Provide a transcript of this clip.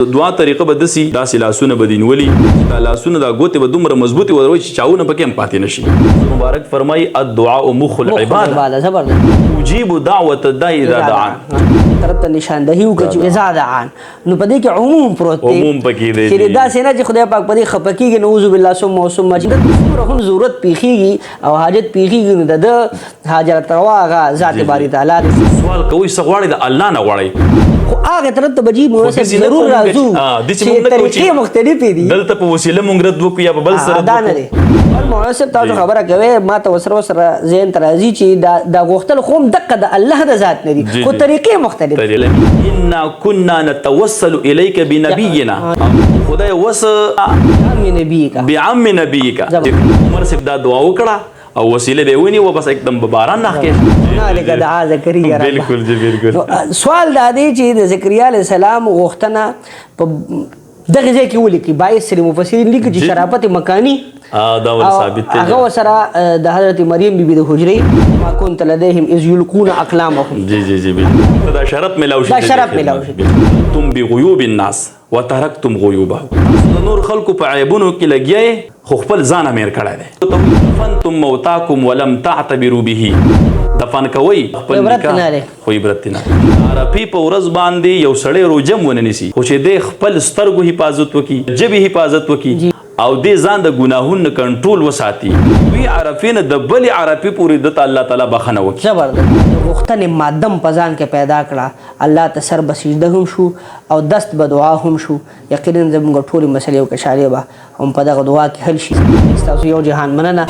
دعا طریقه به داسې داسې لاسونه به دې نیولي دا لاسونه دا ګوتې به دومره مضبوطې ودروي چې چاونه پکې هم پاتې نه شي. مبارک فرمایي الدعاء مخ العباده تجیب دعوة الداعی اذا دعان. طرف ته نشاندهي وکړي چې اذا دعان نو په دې کې عموم پروت دی. عموم پکې دی چې داسې نه چې خدای پاک په دې خفه کېږي نعوذ بالله ثم چې څومره هم ضرورت پیښیږي او حاجت پیښیږي نو د حاجت روا هغه ذات باری تعالی دی. سوال کوي څه غواړي د الله نه غواړي خو هغه طرف ته به جي مناسب ضرور راځو چې طریقې مختلفې دي. دلته په وسیله مونږ رد وکړو یا په بل سره دا نه دی. مناسب تاسو خبره کوي ما ته وسره ذهن ته راځي چې دا غوښتل خو هم دقه د الله د ذات نه دي خو طریقې مختلفې. انا كنا نتوسل اليك بنبينا خدای وس بعم نبيك عمر صاحب دا دعا وکړه او وسیله به ونی و بس एकदम باران نه کې نه لکه دعا زکریا. بالکل جی بالکل. سوال دا دی چې د زکریا علیه السلام غوښتنه په دغه ځای کې ولیکي باعث سری مفسرین لیکي چې شرافت مکانی دا ول ثابت دی. هغه سره د حضرت مریم بیبي د حجرې ما كنت لديهم اذ يلقون اقلامهم. جی جی جی بالکل. دا شرف ملاوي دا شرف ملاوي. تم بغيوب الناس وتركتم غيوبهم. نور خلق په عیبونو کې لګیای خو خپل ځان امیر کړی دی. دفنتم موتاکم ولم تعتبروا به. دفن کوي خپل نکاح خو عبرت نه. عربي په ورځ باندې یو سړی روجم ونه نیسي خو چې د خپل سترګو حفاظت وکي جبې حفاظت وکي او دې ځان د ګناهونو کنټرول وساتي وی عرفین د بل عربي پورې د الله تعالی بخنه وکي. زبردست غوښتنې مادم په ځان کې پیدا کړه الله ته سر بسجده هم شو او دست به دعا هم شو. یقینا زموږ ټولې مسلې او کشارې به هم په دغه دعا کې حل شي. تاسو یو جهان مننه.